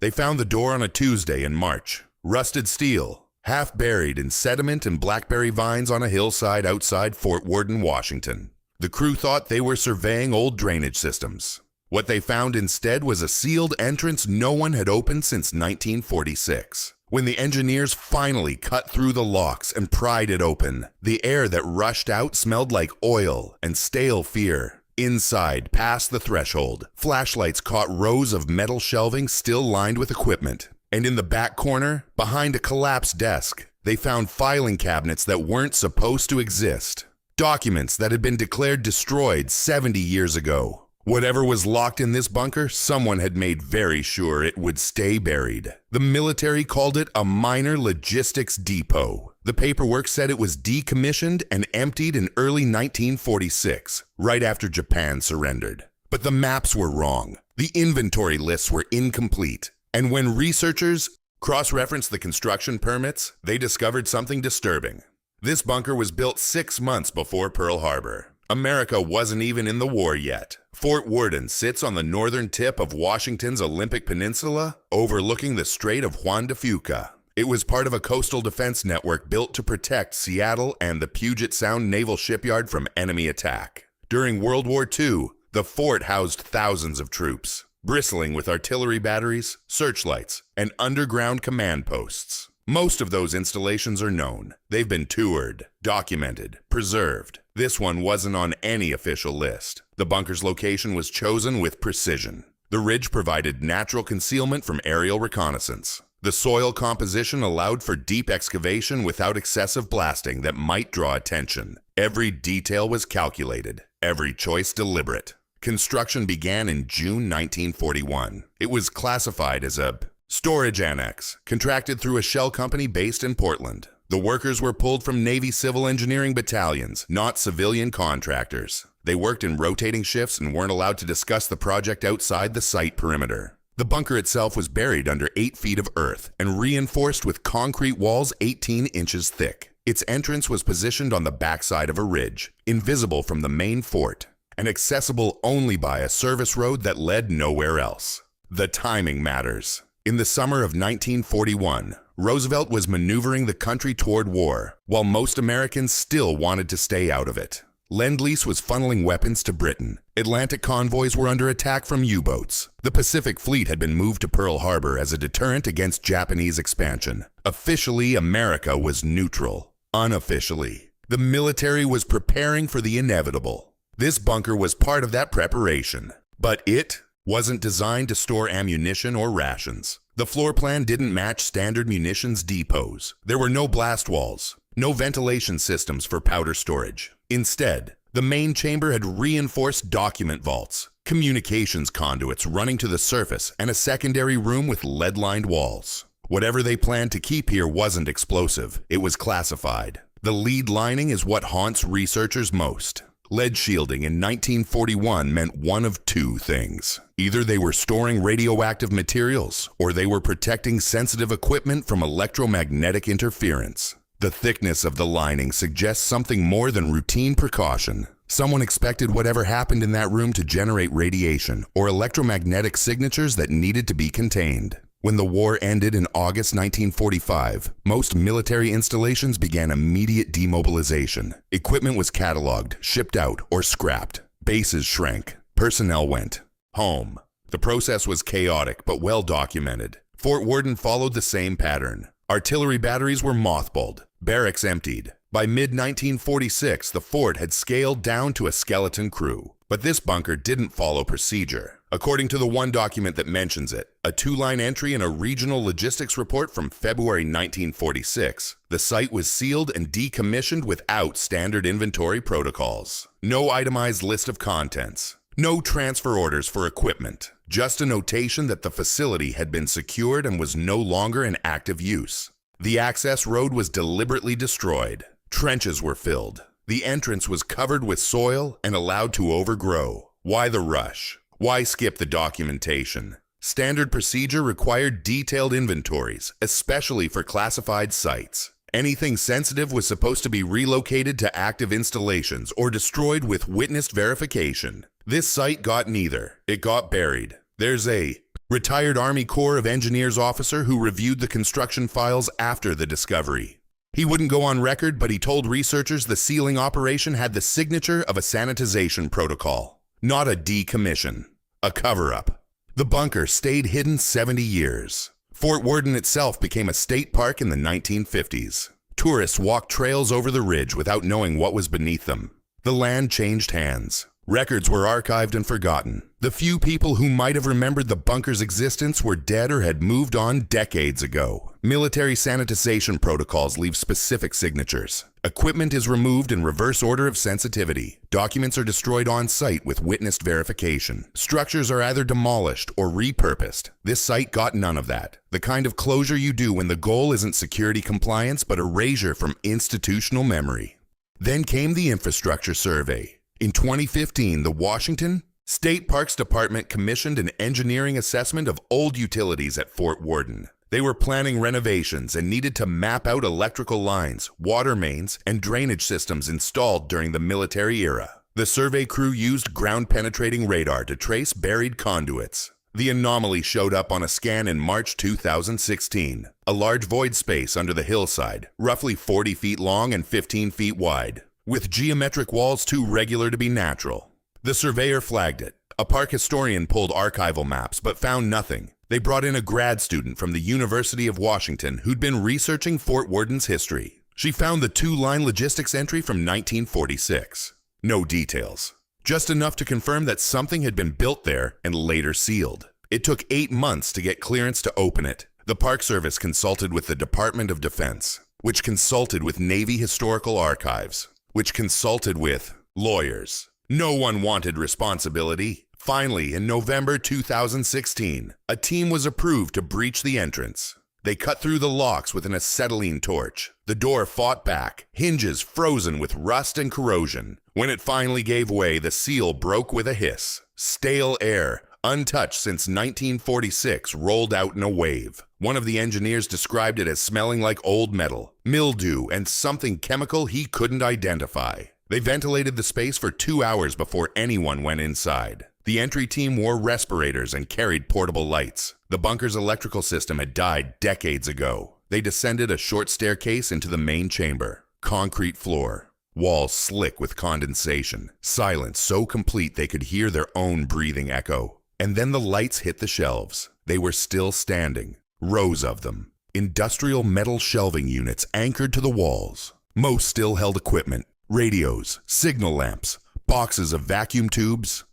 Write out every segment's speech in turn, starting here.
They found the door on a Tuesday in March. Rusted steel, half buried in sediment and blackberry vines on a hillside outside Fort Worden, Washington. The crew thought they were surveying old drainage systems. What they found instead was a sealed entrance no one had opened since 1946. When the engineers finally cut through the locks and pried it open, the air that rushed out smelled like oil and stale fear. Inside, past the threshold, flashlights caught rows of metal shelving still lined with equipment. And in the back corner, behind a collapsed desk, they found filing cabinets that weren't supposed to exist. Documents that had been declared destroyed 70 years ago. Whatever was locked in this bunker, someone had made very sure it would stay buried. The military called it a minor logistics depot. The paperwork said it was decommissioned and emptied in early 1946, right after Japan surrendered. But the maps were wrong. The inventory lists were incomplete. And when researchers cross-referenced the construction permits, they discovered something disturbing. This bunker was built 6 months before Pearl Harbor. America wasn't even in the war yet. Fort Worden sits on the northern tip of Washington's Olympic Peninsula, overlooking the Strait of Juan de Fuca. It was part of a coastal defense network built to protect Seattle and the Puget Sound Naval Shipyard from enemy attack. During World War II, the fort housed thousands of troops, bristling with artillery batteries, searchlights, and underground command posts. Most of those installations are known. They've been toured, documented, preserved. This one wasn't on any official list. The bunker's location was chosen with precision. The ridge provided natural concealment from aerial reconnaissance. The soil composition allowed for deep excavation without excessive blasting that might draw attention. Every detail was calculated, every choice deliberate. Construction began in June 1941. It was classified as a storage annex, contracted through a shell company based in Portland. The workers were pulled from Navy civil engineering battalions, not civilian contractors. They worked in rotating shifts and weren't allowed to discuss the project outside the site perimeter. The bunker itself was buried under 8 feet of earth and reinforced with concrete walls 18 inches thick. Its entrance was positioned on the backside of a ridge, invisible from the main fort, and accessible only by a service road that led nowhere else. The timing matters. In the summer of 1941, Roosevelt was maneuvering the country toward war, while most Americans still wanted to stay out of it. Lend-Lease was funneling weapons to Britain. Atlantic convoys were under attack from U-boats. The Pacific Fleet had been moved to Pearl Harbor as a deterrent against Japanese expansion. Officially, America was neutral. Unofficially, the military was preparing for the inevitable. This bunker was part of that preparation, but it wasn't designed to store ammunition or rations. The floor plan didn't match standard munitions depots. There were no blast walls, no ventilation systems for powder storage. Instead, the main chamber had reinforced document vaults, communications conduits running to the surface, and a secondary room with lead-lined walls. Whatever they planned to keep here wasn't explosive. It was classified. The lead lining is what haunts researchers most. Lead shielding in 1941 meant one of two things. Either they were storing radioactive materials, or they were protecting sensitive equipment from electromagnetic interference. The thickness of the lining suggests something more than routine precaution. Someone expected whatever happened in that room to generate radiation or electromagnetic signatures that needed to be contained. When the war ended in August 1945, most military installations began immediate demobilization. Equipment was cataloged, shipped out, or scrapped. Bases shrank. Personnel went home. The process was chaotic but well documented. Fort Worden followed the same pattern. Artillery batteries were mothballed, barracks emptied. By mid-1946, the fort had scaled down to a skeleton crew. But this bunker didn't follow procedure. According to the one document that mentions it, a 2-line entry in a regional logistics report from February 1946, the site was sealed and decommissioned without standard inventory protocols. No itemized list of contents. No transfer orders for equipment. Just a notation that the facility had been secured and was no longer in active use. The access road was deliberately destroyed. Trenches were filled. The entrance was covered with soil and allowed to overgrow. Why the rush? Why skip the documentation? Standard procedure required detailed inventories, especially for classified sites. Anything sensitive was supposed to be relocated to active installations or destroyed with witnessed verification. This site got neither. It got buried. There's a retired Army Corps of Engineers officer who reviewed the construction files after the discovery. He wouldn't go on record, but he told researchers the sealing operation had the signature of a sanitization protocol, not a decommission, a cover-up. The bunker stayed hidden 70 years. Fort Worden itself became a state park in the 1950s. Tourists walked trails over the ridge without knowing what was beneath them. The land changed hands. Records were archived and forgotten. The few people who might have remembered the bunker's existence were dead or had moved on decades ago. Military sanitization protocols leave specific signatures. Equipment is removed in reverse order of sensitivity. Documents are destroyed on site with witnessed verification. Structures are either demolished or repurposed. This site got none of that. The kind of closure you do when the goal isn't security compliance but erasure from institutional memory. Then came the infrastructure survey. In 2015, the Washington State Parks Department commissioned an engineering assessment of old utilities at Fort Worden. They were planning renovations and needed to map out electrical lines, water mains, and drainage systems installed during the military era. The survey crew used ground-penetrating radar to trace buried conduits. The anomaly showed up on a scan in March 2016, a large void space under the hillside, roughly 40 feet long and 15 feet wide, with geometric walls too regular to be natural. The surveyor flagged it. A park historian pulled archival maps but found nothing. They brought in a grad student from the University of Washington who'd been researching Fort Worden's history. She found the two-line logistics entry from 1946. No details. Just enough to confirm that something had been built there and later sealed. It took 8 months to get clearance to open it. The Park Service consulted with the Department of Defense, which consulted with Navy Historical Archives, which consulted with lawyers. No one wanted responsibility. Finally, in November 2016, a team was approved to breach the entrance. They cut through the locks with an acetylene torch. The door fought back, hinges frozen with rust and corrosion. When it finally gave way, the seal broke with a hiss. Stale air, untouched since 1946, rolled out in a wave. One of the engineers described it as smelling like old metal, mildew, and something chemical he couldn't identify. They ventilated the space for 2 hours before anyone went inside. The entry team wore respirators and carried portable lights. The bunker's electrical system had died decades ago. They descended a short staircase into the main chamber. Concrete floor. Walls slick with condensation. Silence so complete they could hear their own breathing echo. And then the lights hit the shelves. They were still standing. Rows of them. Industrial metal shelving units anchored to the walls. Most still held equipment. Radios, signal lamps, boxes of vacuum tubes.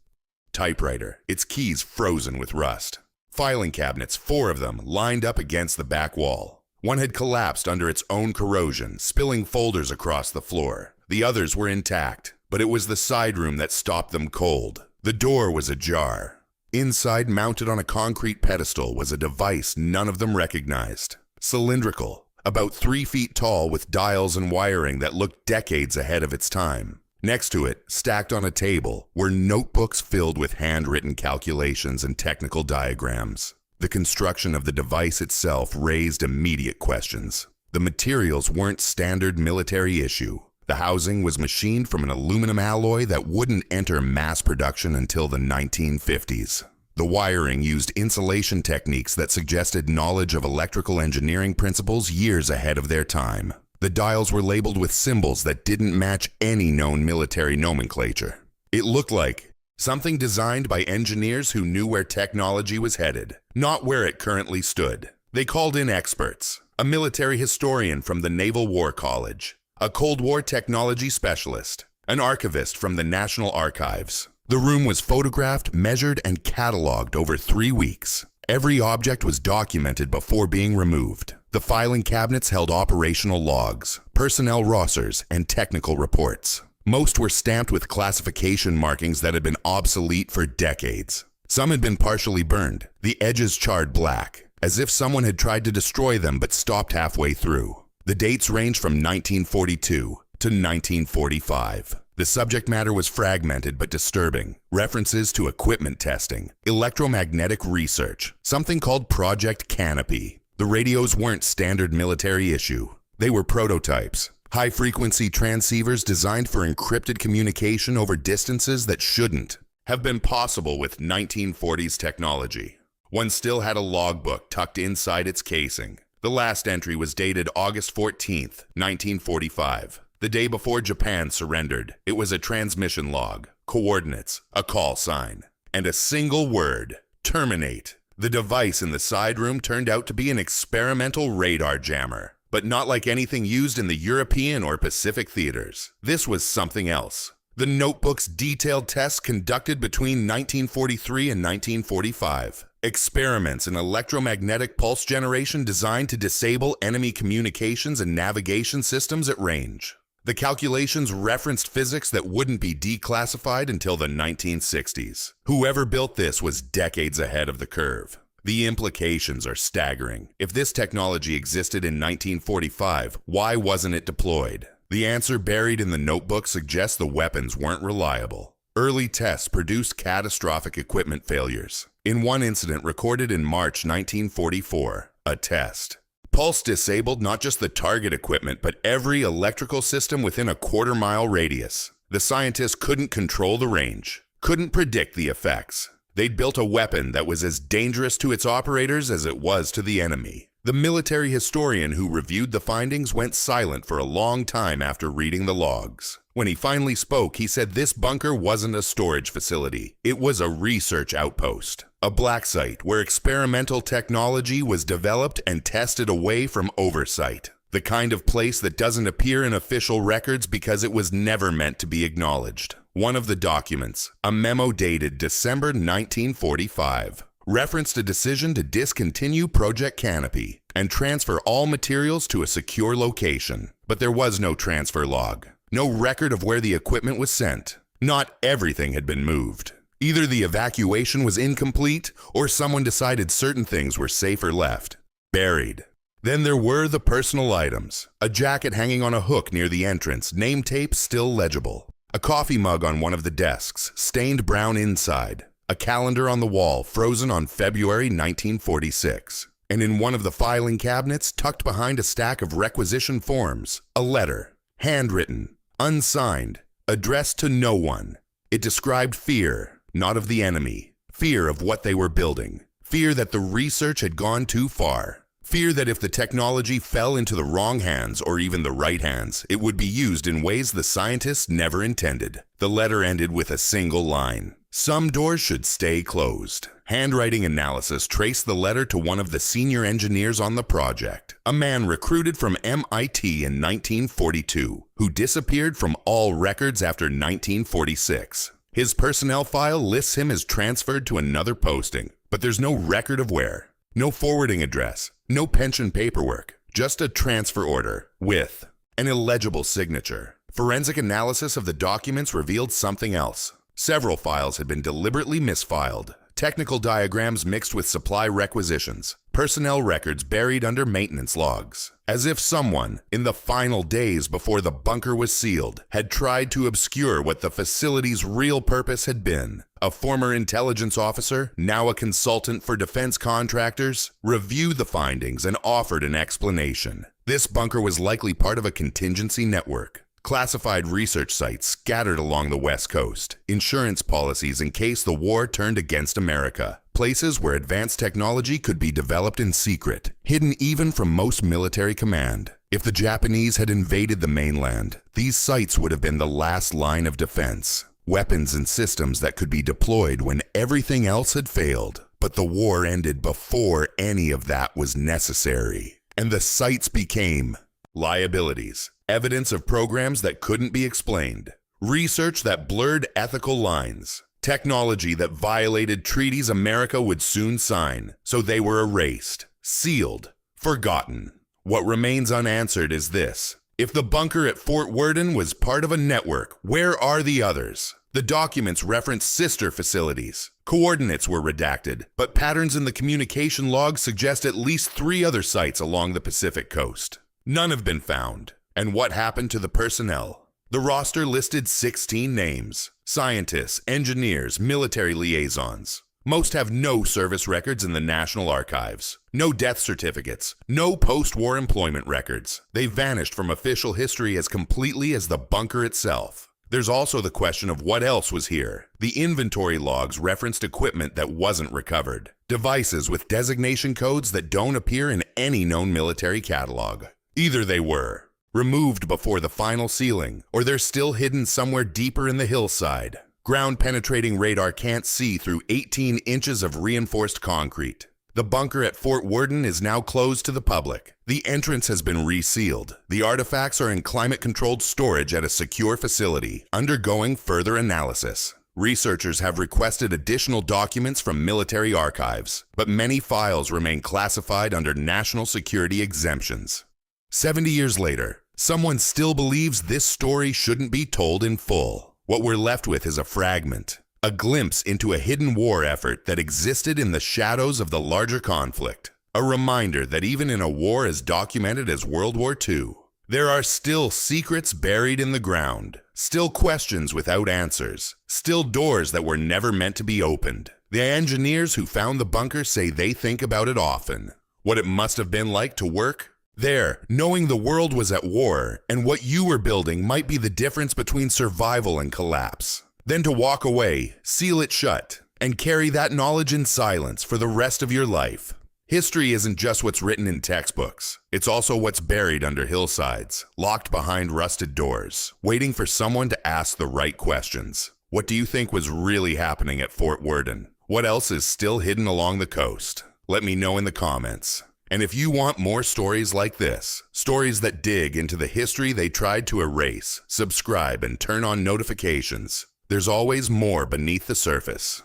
Typewriter, its keys frozen with rust. Filing cabinets, 4 of them, lined up against the back wall. One had collapsed under its own corrosion, spilling folders across the floor. The others were intact, but it was the side room that stopped them cold. The door was ajar. Inside, mounted on a concrete pedestal, was a device none of them recognized. Cylindrical, about 3 feet tall with dials and wiring that looked decades ahead of its time. Next to it, stacked on a table, were notebooks filled with handwritten calculations and technical diagrams. The construction of the device itself raised immediate questions. The materials weren't standard military issue. The housing was machined from an aluminum alloy that wouldn't enter mass production until the 1950s. The wiring used insulation techniques that suggested knowledge of electrical engineering principles years ahead of their time. The dials were labeled with symbols that didn't match any known military nomenclature. It looked like something designed by engineers who knew where technology was headed, not where it currently stood. They called in experts, a military historian from the Naval War College, a Cold War technology specialist, an archivist from the National Archives. The room was photographed, measured, and cataloged over 3 weeks. Every object was documented before being removed. The filing cabinets held operational logs, personnel rosters, and technical reports. Most were stamped with classification markings that had been obsolete for decades. Some had been partially burned, the edges charred black, as if someone had tried to destroy them but stopped halfway through. The dates ranged from 1942 to 1945. The subject matter was fragmented but disturbing. References to equipment testing, electromagnetic research, something called Project Canopy. The radios weren't standard military issue. They were prototypes, high-frequency transceivers designed for encrypted communication over distances that shouldn't have been possible with 1940s technology. One still had a logbook tucked inside its casing. The last entry was dated August 14th, 1945, the day before Japan surrendered. It was a transmission log, coordinates, a call sign, and a single word: terminate. The device in the side room turned out to be an experimental radar jammer, but not like anything used in the European or Pacific theaters. This was something else. The notebook's detailed tests conducted between 1943 and 1945. Experiments in electromagnetic pulse generation designed to disable enemy communications and navigation systems at range. The calculations referenced physics that wouldn't be declassified until the 1960s. Whoever built this was decades ahead of the curve. The implications are staggering. If this technology existed in 1945, why wasn't it deployed? The answer buried in the notebook suggests the weapons weren't reliable. Early tests produced catastrophic equipment failures. In one incident recorded in March 1944, a test. Pulse disabled not just the target equipment, but every electrical system within a quarter-mile radius. The scientists couldn't control the range, couldn't predict the effects. They'd built a weapon that was as dangerous to its operators as it was to the enemy. The military historian who reviewed the findings went silent for a long time after reading the logs. When he finally spoke, he said this bunker wasn't a storage facility. It was a research outpost, a black site where experimental technology was developed and tested away from oversight. The kind of place that doesn't appear in official records because it was never meant to be acknowledged. One of the documents, a memo dated December 1945, referenced a decision to discontinue Project Canopy and transfer all materials to a secure location. But there was no transfer log, no record of where the equipment was sent. Not everything had been moved. Either the evacuation was incomplete or someone decided certain things were safer left, buried. Then there were the personal items. A jacket hanging on a hook near the entrance, name tape still legible. A coffee mug on one of the desks, stained brown inside. A calendar on the wall, frozen on February 1946. And in one of the filing cabinets, tucked behind a stack of requisition forms, a letter, handwritten, unsigned, addressed to no one. It described fear, not of the enemy. Fear of what they were building. Fear that the research had gone too far. Fear that if the technology fell into the wrong hands, or even the right hands, it would be used in ways the scientists never intended. The letter ended with a single line: some doors should stay closed. Handwriting analysis traced the letter to one of the senior engineers on the project, a man recruited from MIT in 1942, who disappeared from all records after 1946. His personnel file lists him as transferred to another posting, but there's no record of where. No forwarding address, no pension paperwork, just a transfer order with an illegible signature. Forensic analysis of the documents revealed something else. Several files had been deliberately misfiled. Technical diagrams mixed with supply requisitions. Personnel records buried under maintenance logs. As if someone, in the final days before the bunker was sealed, had tried to obscure what the facility's real purpose had been. A former intelligence officer, now a consultant for defense contractors, reviewed the findings and offered an explanation. This bunker was likely part of a contingency network. Classified research sites scattered along the West Coast, insurance policies in case the war turned against America, places where advanced technology could be developed in secret, hidden even from most military command. If the Japanese had invaded the mainland, these sites would have been the last line of defense. Weapons and systems that could be deployed when everything else had failed. But the war ended before any of that was necessary, and the sites became liabilities. Evidence of programs that couldn't be explained. Research that blurred ethical lines. Technology that violated treaties America would soon sign, so they were erased, sealed, forgotten. What remains unanswered is this: if the bunker at Fort Worden was part of a network, where are the others? The documents reference sister facilities. Coordinates were redacted, but patterns in the communication logs suggest at least 3 other sites along the Pacific coast. None have been found. And what happened to the personnel? The roster listed 16 names: scientists, engineers, military liaisons. Most have no service records in the National Archives, no death certificates, no post-war employment records. They vanished from official history as completely as the bunker itself. There's also the question of what else was here. The inventory logs referenced equipment that wasn't recovered, devices with designation codes that don't appear in any known military catalog. Either they were removed before the final sealing, or they're still hidden somewhere deeper in the hillside. Ground-penetrating radar can't see through 18 inches of reinforced concrete. The bunker at Fort Worden is now closed to the public. The entrance has been resealed. The artifacts are in climate-controlled storage at a secure facility, undergoing further analysis. Researchers have requested additional documents from military archives, but many files remain classified under national security exemptions. 70 years later, someone still believes this story shouldn't be told in full. What we're left with is a fragment, a glimpse into a hidden war effort that existed in the shadows of the larger conflict. A reminder that even in a war as documented as World War II, there are still secrets buried in the ground, still questions without answers, still doors that were never meant to be opened. The engineers who found the bunker say they think about it often. What it must have been like to work there, knowing the world was at war, and what you were building might be the difference between survival and collapse. Then to walk away, seal it shut, and carry that knowledge in silence for the rest of your life. History isn't just what's written in textbooks. It's also what's buried under hillsides, locked behind rusted doors, waiting for someone to ask the right questions. What do you think was really happening at Fort Worden? What else is still hidden along the coast? Let me know in the comments. And if you want more stories like this, stories that dig into the history they tried to erase, subscribe and turn on notifications. There's always more beneath the surface.